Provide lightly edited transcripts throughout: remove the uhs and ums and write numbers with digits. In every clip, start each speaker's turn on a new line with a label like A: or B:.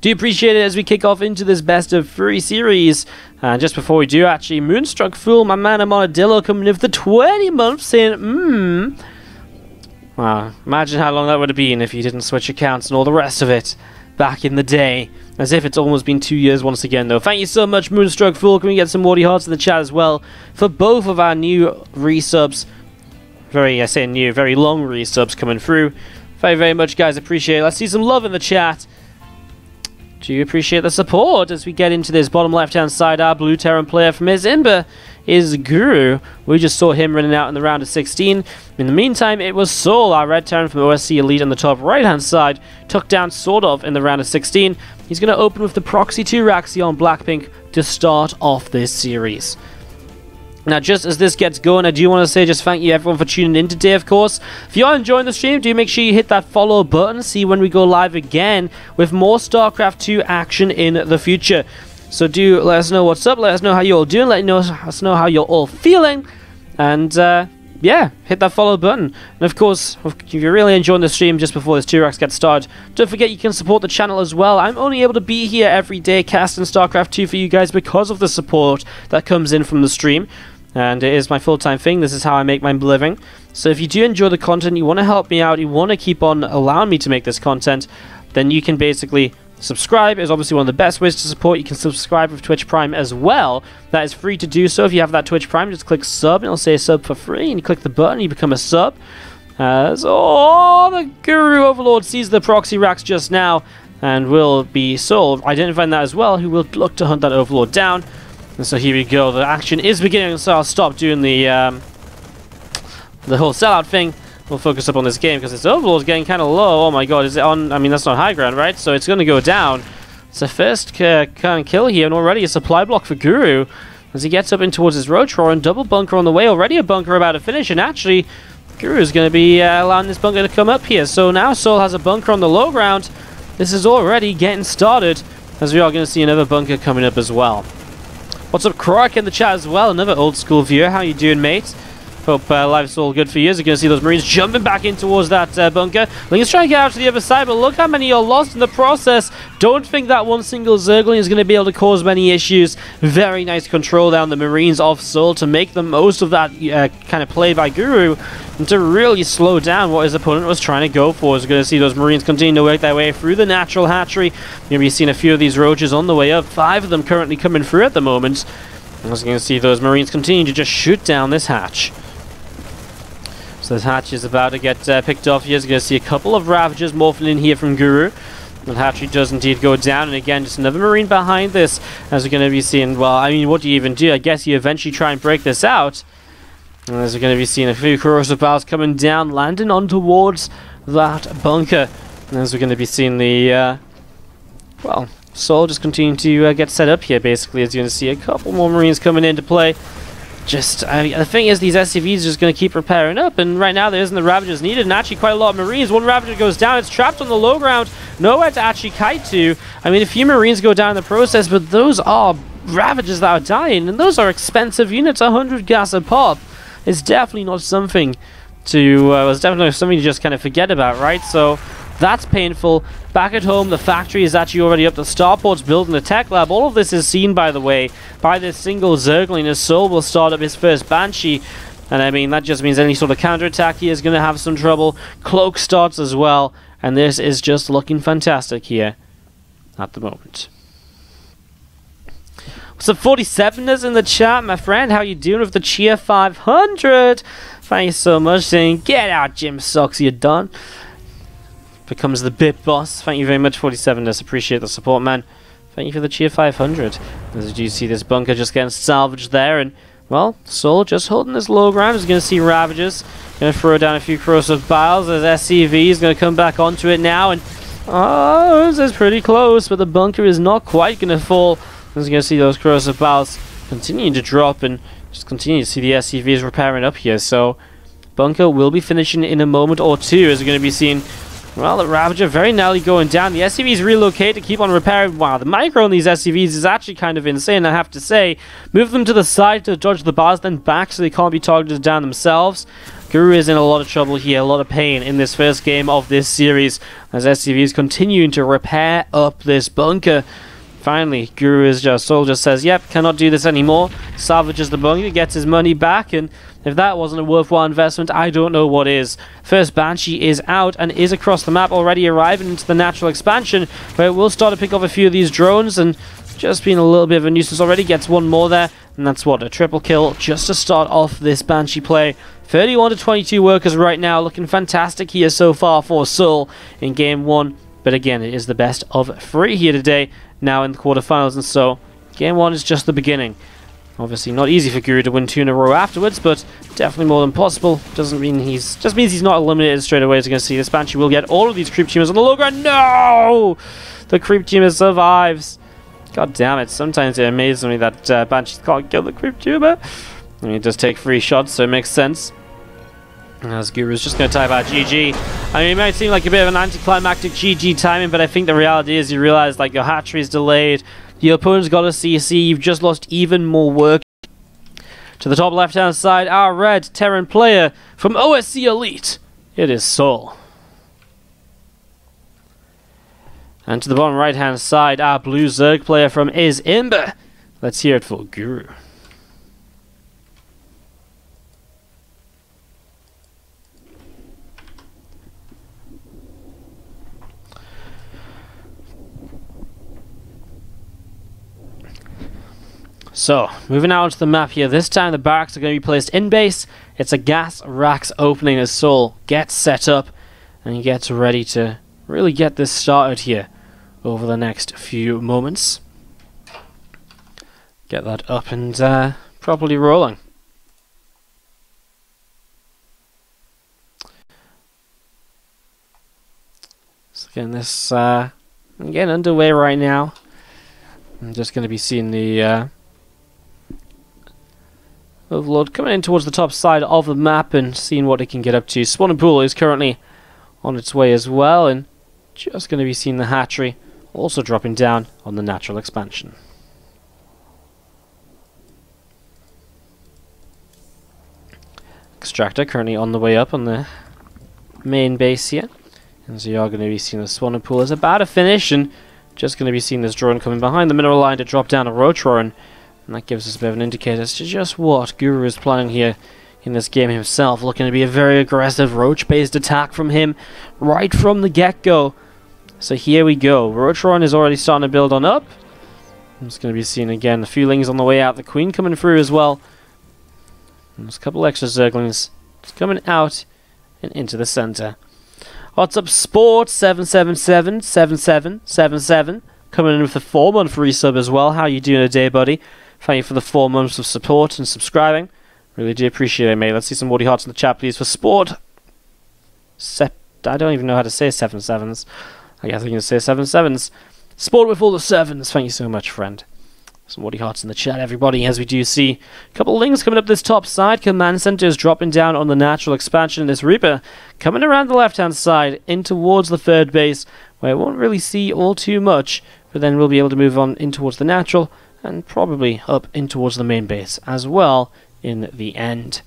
A: Do appreciate it as we kick off into this best of 3 series. Just before we do, actually, Moonstruck Fool, my man Amonadillo coming in for the 20 months saying, Wow, imagine how long that would have been if you didn't switch accounts and all the rest of it back in the day. As if it's almost been 2 years once again, though. Thank you so much, Moonstruck Fool. Can we get some Wardy hearts in the chat as well for both of our new resubs? Very long resubs coming through. Very, very much, guys. Appreciate it. Let's see some love in the chat. Do you appreciate the support as we get into this bottom left-hand side? Our blue Terran player from his Imber is Guru. We just saw him running out in the round of 16. In the meantime, it was souL, our red Terran from OSC Elite on the top right-hand side, took down sort of in the round of 16. He's going to open with the Proxy 2 Raxion Blackpink to start off this series. Now, just as this gets going, I do want to say just thank you everyone for tuning in today, of course. If you are enjoying the stream, do make sure you hit that follow button, see when we go live again with more StarCraft 2 action in the future. So do let us know what's up, let us know how you're all doing, let us know how you're all feeling, and yeah, hit that follow button. And of course, if you're really enjoying the stream just before this 2-Rax gets started, don't forget you can support the channel as well. I'm only able to be here every day casting StarCraft 2 for you guys because of the support that comes in from the stream. And it is my full-time thing. This is how I make my living. So if you do enjoy the content, you want to help me out, you want to keep on allowing me to make this content, then you can basically subscribe. Is obviously one of the best ways to support. You can subscribe with Twitch Prime as well. That is free to do so. If you have that Twitch Prime, just click sub and it'll say sub for free, and you click the button, you become a sub. The Guru Overlord sees the proxy racks just now and will be souL identifying that as well, who will look to hunt that Overlord down. And so here we go, the action is beginning, so I'll stop doing the whole sellout thing. We'll focus up on this game, because this Overlord's getting kind of low. Oh my god, is it on? I mean, that's not high ground, right? So it's going to go down. It's a first kind of kill here, and already a supply block for Guru. As he gets up in towards his Roachroar, and double bunker on the way. Already a bunker about to finish, and actually, Guru is going to be allowing this bunker to come up here. So now souL has a bunker on the low ground. This is already getting started, as we are going to see another bunker coming up as well. What's up, Croc in the chat as well? Another old school viewer. How you doing, mate? Hope life's all good for you. As you're going to see those Marines jumping back in towards that bunker. Let's try and get out to the other side, but look how many are lost in the process. Don't think that one single Zergling is going to be able to cause many issues. Very nice control down the Marines of souL to make the most of that kind of play by Guru, and to really slow down what his opponent was trying to go for. As you're going to see those Marines continue to work their way through the natural hatchery. You're going to be seeing a few of these Roaches on the way up. 5 of them currently coming through at the moment. As you're going to see those Marines continue to just shoot down this hatch. So this hatch is about to get picked off here. You're going to see a couple of Ravagers morphing in here from Guru. The hatchery does indeed go down, and again, just another Marine behind this. As we're going to be seeing, well, I mean, what do you even do? I guess you eventually try and break this out. And as we're going to be seeing a few corrosive bowels coming down, landing on towards that bunker. And as we're going to be seeing the, well, souL just continue to get set up here, basically, as you're going to see a couple more Marines coming into play. Just, I mean, the thing is, these SCVs are just going to keep repairing up, and right now there isn't the Ravagers needed, and actually quite a lot of Marines. One Ravager goes down, it's trapped on the low ground, nowhere to actually kite to. I mean, a few Marines go down in the process, but those are Ravagers that are dying, and those are expensive units, 100 gas a pop. It's definitely not something to, it's definitely something to just kind of forget about, right? So that's painful. Back at home, the factory is actually already up. The starport's building the tech lab. All of this is seen, by the way, by this single Zergling, as souL will start up his first Banshee. And I mean, that just means any sort of counterattack here is going to have some trouble. Cloak starts as well. And this is just looking fantastic here at the moment. What's up, 47ers in the chat, my friend? How you doing with the cheer 500? Thank you so much. Saying, get out, Jim Socks, you're done. Becomes the bit boss. Thank you very much, 47ers. Appreciate the support, man. Thank you for the cheer 500. As you see this bunker just getting salvaged there, and well, souL just holding this low ground. Is going to see Ravagers. Going to throw down a few corrosive biles as SCV is going to come back onto it now, and oh, this is pretty close, but the bunker is not quite going to fall. As you're going to see those corrosive biles continuing to drop, and just continue to see the SCVs repairing up here. So bunker will be finishing in a moment or two, as we're going to be seeing, well, the Ravager very narrowly going down. The SCVs relocate to keep on repairing. Wow, the micro on these SCVs is actually kind of insane, I have to say. Move them to the side to dodge the bars, then back so they can't be targeted down themselves. Guru is in a lot of trouble here, a lot of pain in this first game of this series, as SCV is continuing to repair up this bunker. Finally, souL just says, yep, cannot do this anymore, salvages the bunker, gets his money back, and if that wasn't a worthwhile investment, I don't know what is. First Banshee is out and is across the map, already arriving into the natural expansion, where it will start to pick up a few of these drones, and just being a little bit of a nuisance already, gets one more there, and that's what, a triple kill just to start off this Banshee play. 31 to 22 workers right now, looking fantastic here so far for souL in game 1, but again, it is the best of 3 here today, now in the quarterfinals, and so game 1 is just the beginning. Obviously not easy for Guru to win 2 in a row afterwards, but definitely more than possible. Just means he's not eliminated straight away, as you're going to see. This Banshee will get all of these creep teamers on the low ground. No! The creep teamer survives. God damn it, sometimes it amazes me that Banshees can't kill the creep teamer. I mean, it does take 3 shots, so it makes sense. As Guru's just going to type out GG. I mean, it might seem like a bit of an anticlimactic GG timing, but I think the reality is you realize, like, your hatchery is delayed, your opponent's got a CC, you've just lost even more work. To the top left-hand side, our red Terran player from OSC Elite, it is souL. And to the bottom right-hand side, our blue Zerg player from is Imber. Let's hear it for Guru. So, moving out onto the map here, this time the barracks are going to be placed in base. It's a gas racks opening as souL gets set up and gets ready to really get this started here over the next few moments. Get that up and properly rolling. So again, this getting underway right now. I'm just going to be seeing the Overlord coming in towards the top side of the map and seeing what it can get up to. Spawning pool is currently on its way as well, and just going to be seeing the hatchery also dropping down on the natural expansion. Extractor currently on the way up on the main base here. And so you are going to be seeing the spawning pool is about to finish, and just going to be seeing this drone coming behind the mineral line to drop down a Rotor, and that gives us a bit of an indicator as to just what Guru is planning here in this game himself. Looking to be a very aggressive roach-based attack from him right from the get-go. So here we go. Rotron is already starting to build on up. I'm just going to be seeing again a few lings on the way out. The Queen coming through as well. And there's a couple extra Zerglings just coming out and into the center. What's up, Sport 7777777 coming in with a 4-month resub as well. How you doing today, buddy? Thank you for the 4 months of support and subscribing. Really do appreciate it, mate. Let's see some Wardy hearts in the chat, please, for Sport. I don't even know how to say 7-7s. I guess I can say 7-7s. Sport with all the 7s. Thank you so much, friend. Some Wardy hearts in the chat, everybody, as we do see a couple of lings coming up this top side. Command center is dropping down on the natural expansion. This Reaper coming around the left-hand side in towards the third base, where it won't really see all too much, but then we'll be able to move on in towards the natural and probably up in towards the main base as well in the end.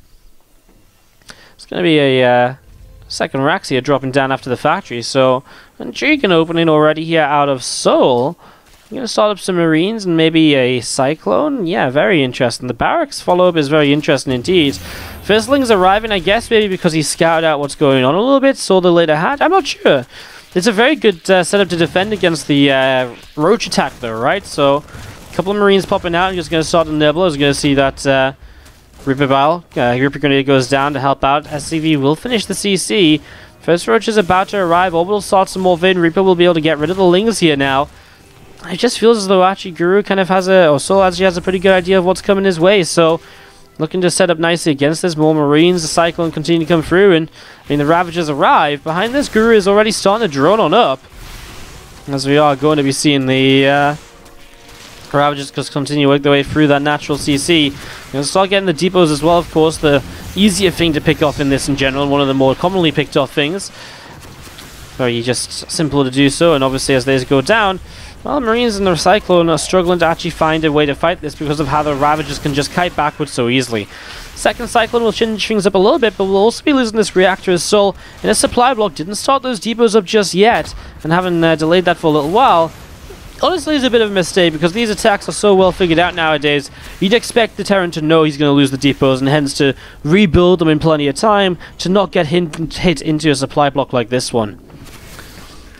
A: It's going to be a second Rax here dropping down after the factory, so intriguing opening already here out of souL. I'm going to start up some Marines and maybe a Cyclone. Yeah, very interesting. The barracks follow-up is very interesting indeed. Firstling's arriving, I guess maybe because he scouted out what's going on a little bit, saw the later hat. I'm not sure. It's a very good setup to defend against the Roach attack though, right? So a couple of Marines popping out and just going to start the Nibble. Is going to see that Reaper Grenade goes down to help out. SCV will finish the CC. First Roach is about to arrive. Orbital start some more Vid. Reaper will be able to get rid of the Lings here now. It just feels as though actually Guru kind of has or souL actually has a pretty good idea of what's coming his way. So looking to set up nicely against this. More Marines. The Cyclone continue to come through, and I mean the Ravagers arrive. Behind this, Guru is already starting to drone on up. As we are going to be seeing the Ravagers just continue to work their way through that natural CC. You'll start getting the depots as well, of course, the easier thing to pick off in this in general, one of the more commonly picked off things. Very just simple to do so, and obviously as these go down, well, Marines and the Cyclone are struggling to actually find a way to fight this because of how the Ravagers can just kite backwards so easily. Second Cyclone will change things up a little bit, but we'll also be losing this reactor as souL in a supply block. Didn't start those depots up just yet, and having delayed that for a little while, honestly is a bit of a mistake because these attacks are so well figured out nowadays. You'd expect the Terran to know he's going to lose the depots and hence to rebuild them in plenty of time to not get hit into a supply block like this one.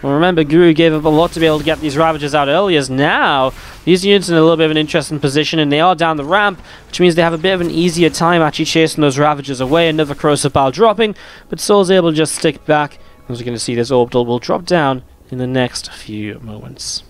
A: Well, remember, Guru gave up a lot to be able to get these Ravagers out early, as now these units are in a little bit of an interesting position, and they are down the ramp, which means they have a bit of an easier time actually chasing those Ravagers away. Another corrosive bile dropping, but souL's able to just stick back. As we're going to see, this orbital will drop down in the next few moments.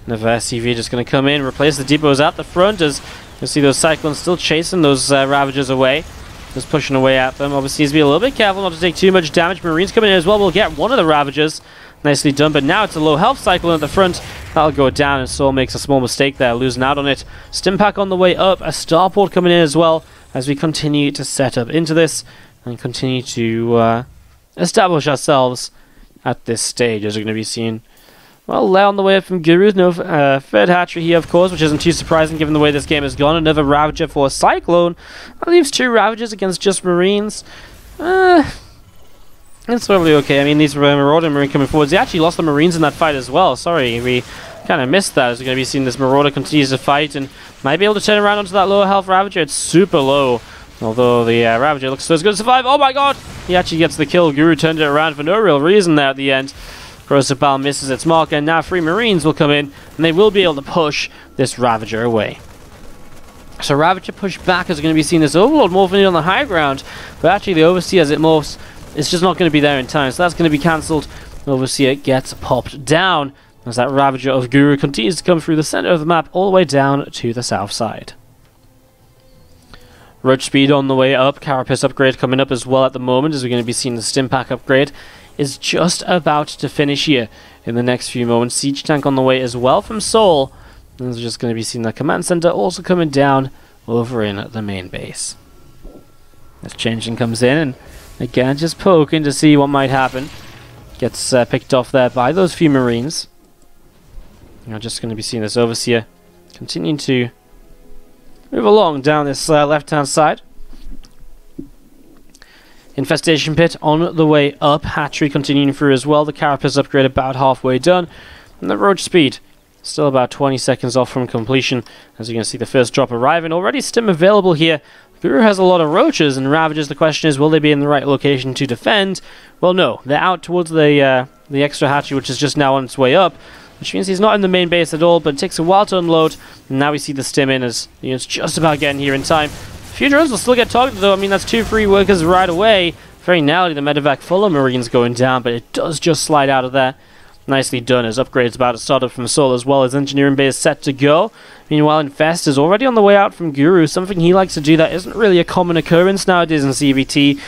A: Another SCV just going to come in, replace the depots at the front, as you see those Cyclones still chasing those Ravagers away. Just pushing away at them. Obviously, needs to be a little bit careful not to take too much damage. Marines coming in as well. We'll get one of the Ravagers. Nicely done, but now it's a low health Cyclone at the front. That'll go down, and souL makes a small mistake there, losing out on it. Stimpak on the way up. A starport coming in as well as we continue to set up into this and continue to establish ourselves at this stage, as we're going to be seeing. Well, Lay on the way up from Guru. No third hatchery here, of course, which isn't too surprising given the way this game has gone. Another Ravager for a Cyclone. That leaves 2 Ravagers against just Marines. It's totally okay. I mean, these Marauder and Marine coming forwards. They actually lost the Marines in that fight as well. Sorry, we kind of missed that, as we're going to be seeing this Marauder continues to fight and might be able to turn around onto that lower health Ravager. It's super low. Although the Ravager looks so good to survive. Oh my god! He actually gets the kill. Guru turned it around for no real reason there at the end. Corrosive bile misses its mark, and now 3 Marines will come in, and they will be able to push this Ravager away. So Ravager push back as we're going to be seeing this Overlord morphing in on the high ground, but actually the Overseer, as it morphs, it's just not going to be there in time, so that's going to be cancelled. Overseer gets popped down as that Ravager of Guru continues to come through the center of the map all the way down to the south side. Roach speed on the way up, Carapace upgrade coming up as well at the moment, as we're going to be seeing the Stimpak upgrade is just about to finish here in the next few moments. Siege tank on the way as well from souL. And we're just going to be seeing the command center also coming down over in the main base. This changing comes in, and again just poking to see what might happen. Gets picked off there by those few Marines. You're just going to be seeing this Overseer continuing to move along down this left-hand side. Infestation Pit on the way up. Hatchery continuing through as well. The Carapace upgrade about halfway done. And the Roach speed still about 20 seconds off from completion. As you can see, the first drop arriving. Already stim available here. Guru has a lot of Roaches and Ravagers. The question is, will they be in the right location to defend? Well, no. They're out towards the extra hatchery, which is just now on its way up. Which means he's not in the main base at all, but it takes a while to unload. And now we see the stim in as it's just about getting here in time. A few drones will still get targeted though. I mean, that's 2 free workers right away. Very narrowly, the medevac full of Marines going down, but it does just slide out of there. Nicely done, as upgrades about to start up from souL, as well as engineering base set to go. Meanwhile, Infest is already on the way out from Guru. Something he likes to do that isn't really a common occurrence nowadays in CVT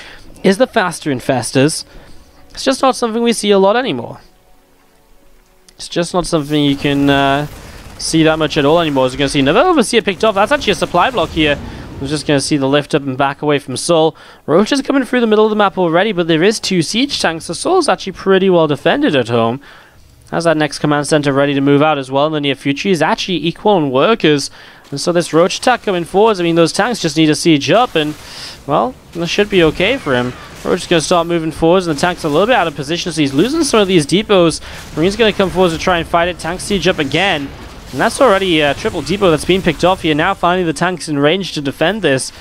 A: is the faster Infestors. It's just not something we see a lot anymore. It's just not something you can see that much at all anymore. As you're going to see another Overseer picked off. That's actually a supply block here. We're just going to see the lift up and back away from souL. Roach is coming through the middle of the map already, but there is 2 siege tanks, so souL's actually pretty well defended at home. Has that next command center ready to move out as well in the near future. He's actually equal on workers, and so this Roach attack coming forwards, I mean, those tanks just need to siege up, and, well, this should be okay for him. Roach is going to start moving forwards, and the tank's a little bit out of position, so he's losing some of these depots. Marine's going to come forwards to try and fight it. Tanks siege up again. And that's already a triple depot that's been picked off here. Now finally the tank's in range to defend this.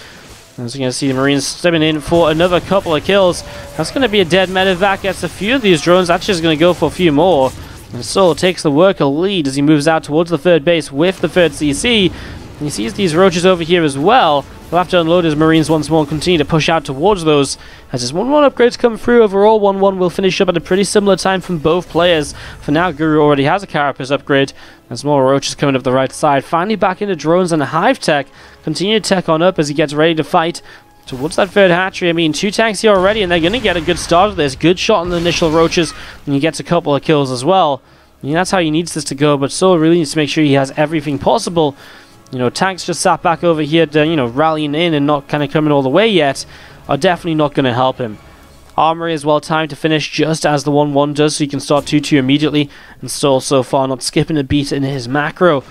A: As you're going to see the Marines stepping in for another couple of kills. That's going to be a dead medevac. Gets a few of these drones. That's just going to go for a few more. And souL takes the worker lead as he moves out towards the third base with the third CC. And he sees these Roaches over here as well. He'll have to unload his Marines once more and continue to push out towards those. As his 1-1 upgrades come through, overall 1-1 will finish up at a pretty similar time from both players. For now, Guru already has a Carapace upgrade. As more Roaches coming up the right side. Finally back into drones and Hive Tech. Continue to tech on up as he gets ready to fight towards that third hatchery. I mean, 2 tanks here already, and they're going to get a good start of this. Good shot on the initial Roaches, and he gets a couple of kills as well. I mean, that's how he needs this to go, but souL really needs to make sure he has everything possible. You know, tanks just sat back over here, rallying in and not kind of coming all the way yet, are definitely not going to help him. Armory is well timed to finish just as the 1-1 does, so you can start 2-2 immediately. And souL so far not skipping a beat in his macro,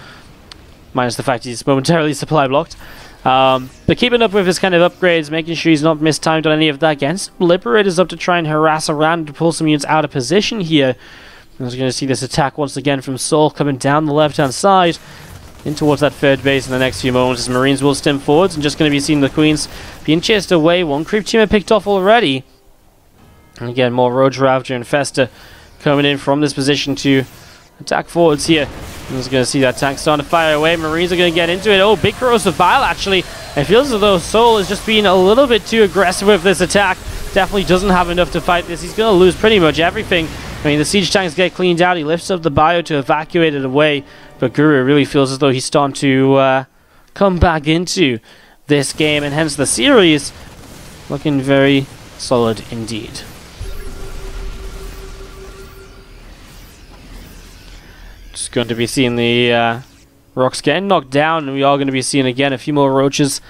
A: minus the fact he's momentarily supply blocked. But keeping up with his kind of upgrades, making sure he's not mistimed on any of that. Getting some Liberators up to try and harass around to pull some units out of position here. We're going to see this attack once again from souL coming down the left-hand side in towards that third base in the next few moments as Marines will stem forwards, and just going to be seeing the Queens being chased away. One creep teamer picked off already. And again, more Roach Ravager and Festa coming in from this position to attack forwards here. I'm just going to see that tank starting to fire away. Marines are going to get into it. Oh, big corrosive bile actually. It feels as though souL is just being a little bit too aggressive with this attack. Definitely doesn't have enough to fight this. He's going to lose pretty much everything. I mean, the siege tanks get cleaned out. He lifts up the bio to evacuate it away. But Guru really feels as though he's starting to come back into this game. And hence the series looking very solid indeed. Just going to be seeing the rocks getting knocked down. And we are going to be seeing again a few more roaches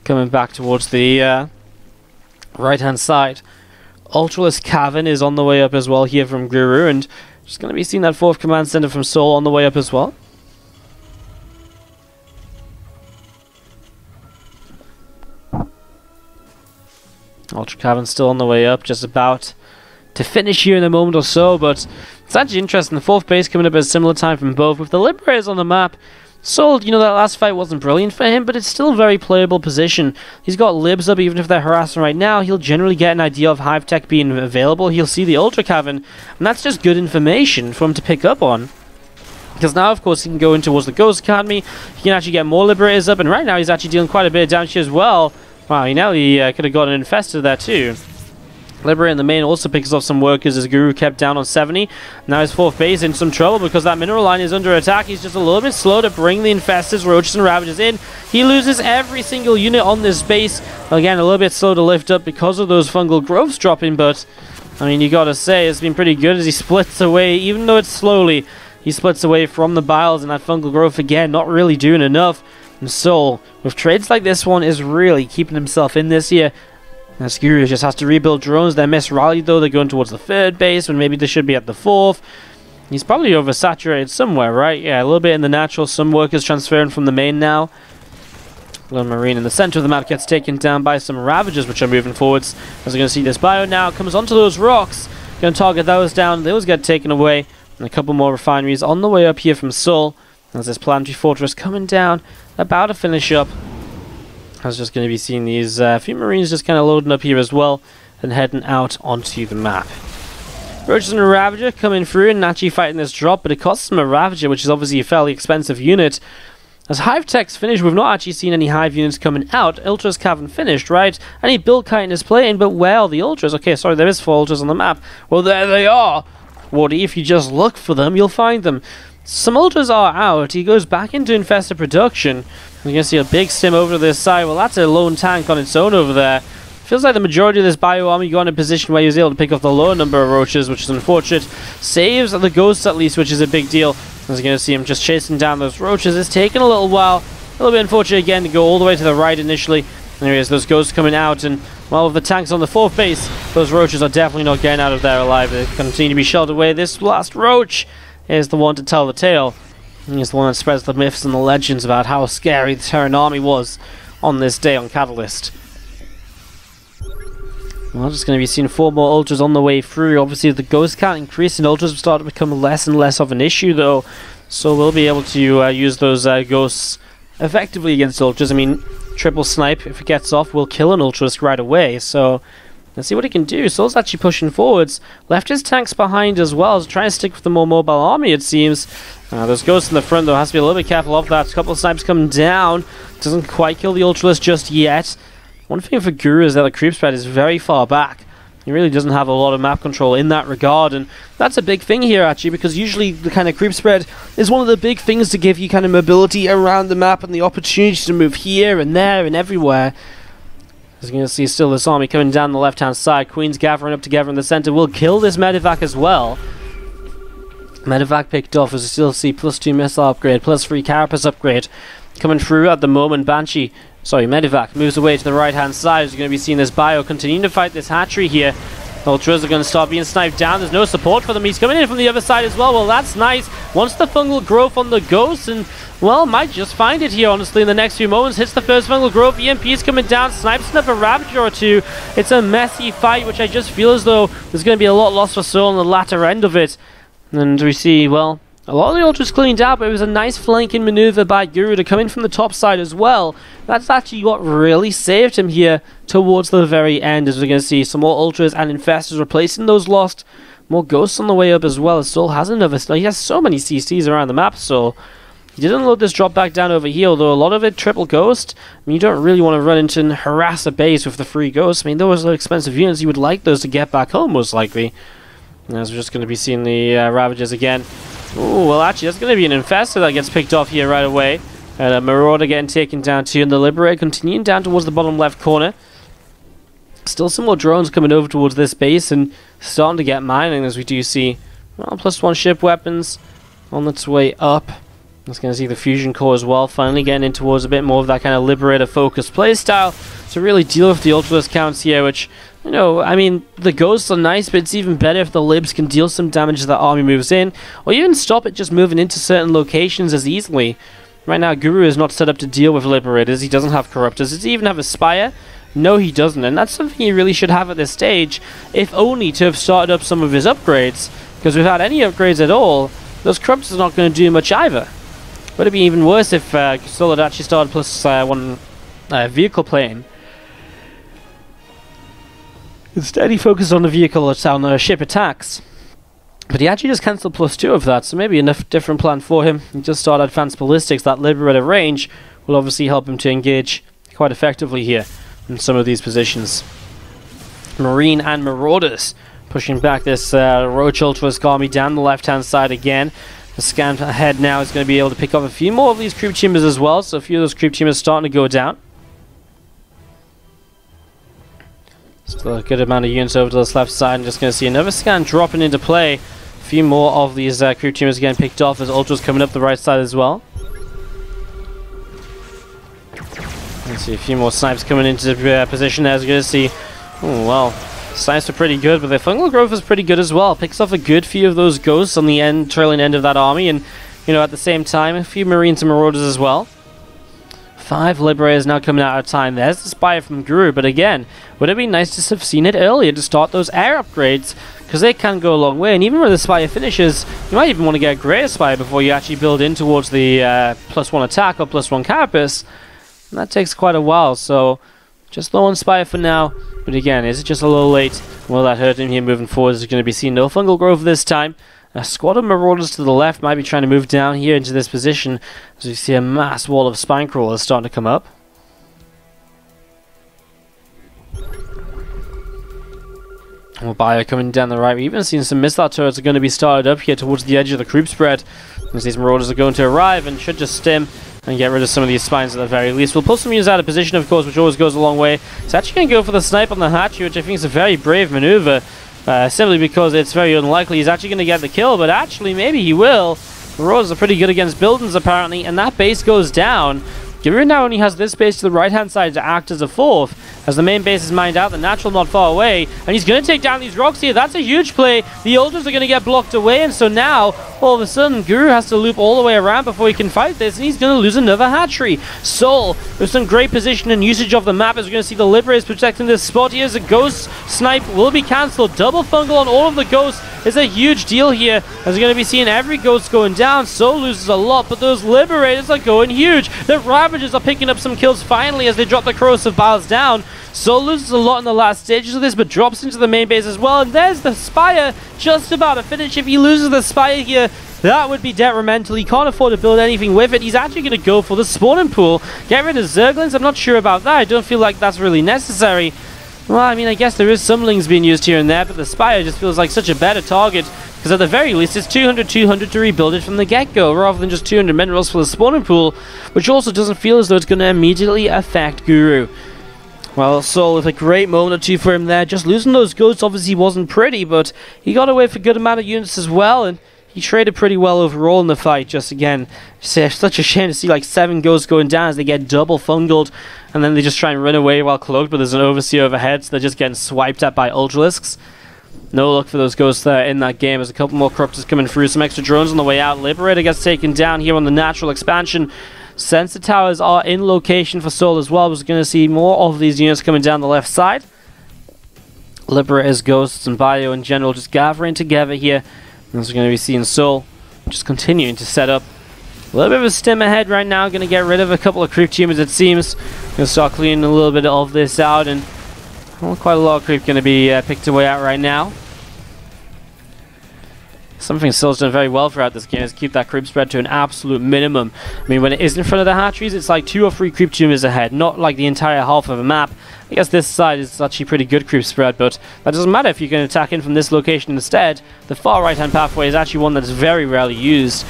A: coming back towards the right-hand side. Ultralisk Cavern is on the way up as well here from Guru, and just going to be seeing that 4th command center from souL on the way up as well. Ultra Cavern still on the way up, just about to finish here in a moment or so, but it's actually interesting. The 4th base coming up at a similar time from both. With the Liberators on the map, souL, you know, that last fight wasn't brilliant for him, but it's still a very playable position. He's got libs up, even if they're harassing right now. He'll generally get an idea of Hive Tech being available. He'll see the Ultra Cavern, and that's just good information for him to pick up on. Because now, of course, he can go in towards the Ghost Academy. He can actually get more Liberators up, and right now he's actually dealing quite a bit of damage as well. Wow, he could have gotten an Infested there too. Liberator in the main also picks off some workers as Guru kept down on 70. Now his 4th base in some trouble because that mineral line is under attack. He's just a little bit slow to bring the Infestors, Roaches, and Ravagers in. He loses every single unit on this base. Again, a little bit slow to lift up because of those fungal growths dropping, but I mean, you gotta say, it's been pretty good as he splits away, even though it's slowly. He splits away from the biles, and that fungal growth again, not really doing enough. And souL, with trades like this one, is really keeping himself in this here. Now Guru just has to rebuild drones. They're misrallied though. They're going towards the 3rd base when maybe they should be at the 4th. He's probably oversaturated somewhere, right? Yeah, a little bit in the natural. Some workers transferring from the main now. Lone Marine in the center of the map gets taken down by some Ravagers, which are moving forwards. As we're going to see this bio now comes onto those rocks. Going to target those down. Those get taken away. And a couple more refineries on the way up here from souL. As this Planetary Fortress coming down, about to finish up. I was just going to be seeing these few Marines just kind of loading up here as well and heading out onto the map. Roaches and a Ravager coming through and actually fighting this drop, but it costs them a Ravager, which is obviously a fairly expensive unit. As Hive Tech's finished, we've not actually seen any Hive units coming out. Ultras haven't finished, right? Any build kite is playing, but where are the Ultras? Okay, sorry, there is 4 Ultras on the map. Well, there they are! Wardy, if you just look for them, you'll find them. Some Ultras are out. He goes back into Infestor production. You're going to see a big stim over to this side. Well, that's a lone tank on its own over there. Feels like the majority of this bio army got in a position where he was able to pick off the lower number of roaches, which is unfortunate. Saves the ghosts at least, which is a big deal. As you're going to see him just chasing down those roaches. It's taken a little while. A little bit unfortunate again to go all the way to the right initially. There he is, those ghosts coming out, and well, with the tanks on the 4th base, those roaches are definitely not getting out of there alive. They continue to be shelled away. This last roach is the one to tell the tale. He's the one that spreads the myths and the legends about how scary the Terran army was on this day on Catalyst. Well, just going to be seeing 4 more ultras on the way through. Obviously, the ghost count increasing, ultras will start to become less and less of an issue, though. So we'll be able to use those ghosts effectively against ultras. I mean, triple snipe, if it gets off, will kill an ultralisk right away. So let's see what he can do. souL's actually pushing forwards. Left his tanks behind as well. Trying to stick with the more mobile army, it seems. There's ghosts in the front, though. Has to be a little bit careful of that. A couple of snipes coming down. Doesn't quite kill the ultralisk just yet. One thing for Guru is that the creep spread is very far back. He really doesn't have a lot of map control in that regard, and that's a big thing here actually, because usually the kind of creep spread is one of the big things to give you kind of mobility around the map and the opportunity to move here and there and everywhere. As you're going to see still this army coming down the left hand side. Queens gathering up together in the center will kill this medevac as well. Medevac picked off as you still see +2 missile upgrade, +3 carapace upgrade coming through at the moment. Medevac moves away to the right hand side. As you're going to be seeing this bio continuing to fight this hatchery here. Ultras are going to start being sniped down. There's no support for them. He's coming in from the other side as well. Well, that's nice. Wants the fungal growth on the Ghost, and, well, might just find it here, honestly, in the next few moments. Hits the first fungal growth. EMP is coming down. Snipes another Ravager or two. It's a messy fight, which I just feel as though there's going to be a lot lost for souL on the latter end of it. And we see, well, a lot of the Ultras cleaned out, but it was a nice flanking maneuver by Guru to come in from the top side as well. That's actually what really saved him here towards the very end, as we're going to see some more Ultras and Infestors replacing those lost. More Ghosts on the way up as well, as souL has another... He has so many CCs around the map, so... He did unload this drop back down over here, although a lot of it triple Ghost. I mean, you don't really want to run into and harass a base with the free Ghost. I mean, those are expensive units. You would like those to get back home, most likely. As we're just going to be seeing the Ravagers again. Ooh, well, actually, that's going to be an Infestor that gets picked off here right away. And a Marauder getting taken down too, and the Liberator continuing down towards the bottom left corner. Still some more drones coming over towards this base and starting to get mining, as we do see, well, +1 ship weapons on its way up. Just going to see the Fusion Core as well, finally getting in towards a bit more of that kind of Liberator-focused playstyle to really deal with the Ultras counts here, which, you know, I mean, the Ghosts are nice, but it's even better if the Libs can deal some damage as that army moves in, or even stop it just moving into certain locations as easily. Right now, Guru is not set up to deal with Liberators. He doesn't have Corruptors. Does he even have a Spire? No, he doesn't, and that's something he really should have at this stage, if only to have started up some of his upgrades, because without any upgrades at all, those Corruptors are not going to do much either. Would it be even worse if souL had actually started +1 vehicle plane? Instead, he focused on the vehicle on the ship attacks. But he actually just cancelled +2 of that, so maybe a different plan for him. He just started Advanced Ballistics. That Liberator range will obviously help him to engage quite effectively here in some of these positions. Marine and Marauders pushing back this Roach Ultras army down the left-hand side again. The scan ahead now is going to be able to pick up a few more of these creep chambers as well, so a few of those creep chambers starting to go down. Still a good amount of units over to this left side, and just going to see another scan dropping into play. A few more of these creep chambers getting picked off as Ultras coming up the right side as well. Let's see a few more snipes coming into position there, as we're going to see. Oh, well. Snipes are pretty good, but their fungal growth is pretty good as well. Picks off a good few of those Ghosts on the trailing end of that army, and, you know, at the same time, a few Marines and Marauders as well. 5 Liberators now coming out of time. There's the Spire from Guru, but again, would it be nice to have seen it earlier to start those air upgrades, because they can go a long way, and even when the Spire finishes, you might even want to get a Greater Spire before you actually build in towards the +1 attack or +1 carapace, and that takes quite a while, so just the 1 Spire for now. But again, is it just a little late? Will that hurt him here moving forward? Is going to be seeing no fungal growth this time. A squad of Marauders to the left might be trying to move down here into this position, as we see a mass wall of Spine Crawlers starting to come up. Well, Bio coming down the right. We've even seen some missile turrets are going to be started up here towards the edge of the creep spread, as these Marauders are going to arrive and should just stim and get rid of some of these spines at the very least. We'll pull some units out of position, of course, which always goes a long way. It's actually going to go for the snipe on the Hatchet, which I think is a very brave maneuver, simply because it's very unlikely he's actually going to get the kill, but actually, maybe he will. The Marauders are pretty good against buildings, apparently, and that base goes down. Guru now only has this base to the right-hand side to act as a 4th, as the main base is mined out, the natural not far away, and he's going to take down these rocks here. That's a huge play. The Ultras are going to get blocked away, and so now, all of a sudden, Guru has to loop all the way around before he can fight this, and he's going to lose another hatchery. souL, with some great position and usage of the map, as we're going to see the Liberators protecting this spot. Here's a Ghost Snipe, will be cancelled. Double fungal on all of the Ghosts is a huge deal here, as we're going to be seeing every Ghost going down. souL loses a lot, but those Liberators are going huge. The Ravagers are picking up some kills finally as they drop the Corrosive Biles down. souL loses a lot in the last stages of this, but drops into the main base as well. And there's the Spire just about to finish. If he loses the Spire here, that would be detrimental. He can't afford to build anything with it. He's actually going to go for the spawning pool. Get rid of Zerglings? I'm not sure about that. I don't feel like that's really necessary. Well, I mean, I guess there is some Lings being used here and there, but the Spire just feels like such a better target, because at the very least it's 200 to rebuild it from the get-go, rather than just 200 minerals for the spawning pool, which also doesn't feel as though it's going to immediately affect Guru. Well, souL with a great moment or two for him there. Just losing those Ghosts obviously wasn't pretty, but he got away with a good amount of units as well, and he traded pretty well overall in the fight. Just again, such a shame to see like 7 Ghosts going down as they get double fungaled, and then they just try and run away while cloaked, but there's an Overseer overhead, so they're just getting swiped at by Ultralisks. No luck for those ghosts there in that game. There's a couple more corruptors coming through. Some extra drones on the way out. Liberator gets taken down here on the natural expansion. Sensor towers are in location for souL as well. We're going to see more of these units coming down the left side. Liberators, ghosts, and bio in general just gathering together here. As we're going to be seeing souL just continuing to set up. A little bit of a stim ahead right now. Going to get rid of a couple of creep tumors, it seems. Going to start cleaning a little bit of this out, and well, quite a lot of creep going to be picked away out right now. Something souL's done very well throughout this game is keep that creep spread to an absolute minimum. I mean, when it is in front of the hatcheries, it's like 2 or 3 creep tumors ahead, not like the entire half of a map. I guess this side is actually pretty good creep spread, but that doesn't matter if you can attack in from this location instead. The far right-hand pathway is actually one that's very rarely used.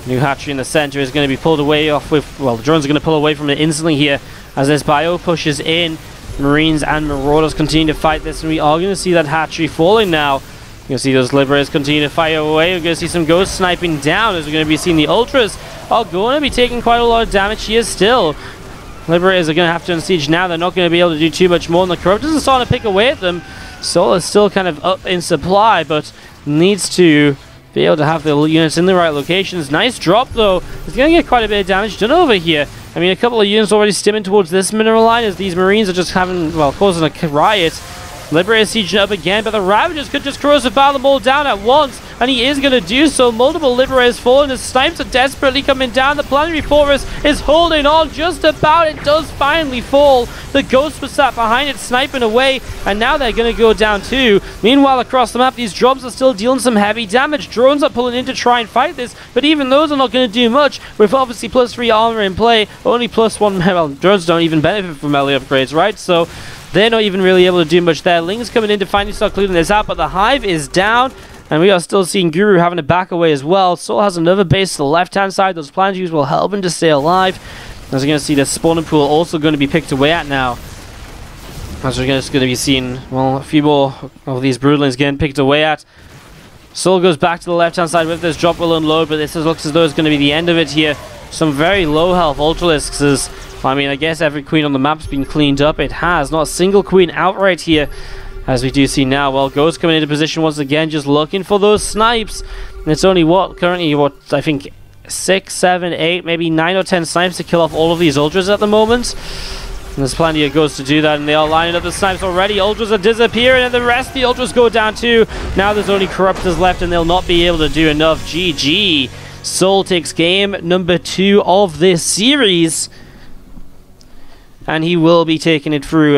A: New hatchery in the center is going to be pulled away off with, well, the drones are going to pull away from it instantly here as this bio pushes in. Marines and Marauders continue to fight this, and we are going to see that hatchery falling now. You're going to see those Liberators continue to fire away. We're going to see some ghosts sniping down as we're going to be seeing the Ultras are going to be taking quite a lot of damage here still. Liberators are going to have to unsiege now. They're not going to be able to do too much more, and the Corruptors are starting to pick away at them. souL is still kind of up in supply, but needs to be able to have the units in the right locations. Nice drop, though. It's going to get quite a bit of damage done over here. I mean, a couple of units already stimming towards this mineral line as these Marines are just having, well, causing a riot. Liberator sieging up again, but the Ravagers could just corrosive fire them all down at once, and he is going to do so. Multiple Liberators falling, the snipes are desperately coming down. The Planetary Forest is holding on just about. It does finally fall. The Ghost was sat behind it, sniping away, and now they're going to go down too. Meanwhile, across the map, these drops are still dealing some heavy damage. Drones are pulling in to try and fight this, but even those are not going to do much. With obviously +3 armor in play, only +1, well, drones don't even benefit from melee upgrades, right? So they're not even really able to do much there. Ling's coming in to finally start clearing this out, but the Hive is down, and we are still seeing Guru having to back away as well. souL has another base to the left-hand side. Those planetaries will help him to stay alive. As we're going to see the spawning pool also going to be picked away at now. As we're just going to be seeing, well, a few more of these broodlings getting picked away at. souL goes back to the left-hand side with this drop will unload, but this looks as though it's going to be the end of it here. Some very low health Ultralisks as, I mean, I guess every queen on the map's been cleaned up. It has. Not a single queen outright here, as we do see now. Well, Ghost coming into position once again, just looking for those snipes. And it's only, currently, I think 6, 7, 8, maybe 9 or 10 snipes to kill off all of these Ultras at the moment. And there's plenty of Ghosts to do that, and they are lining up the snipes already. Ultras are disappearing, and the rest of the Ultras go down too. Now there's only Corruptors left, and they'll not be able to do enough. GG. souL takes game number 2 of this series, and he will be taking it through.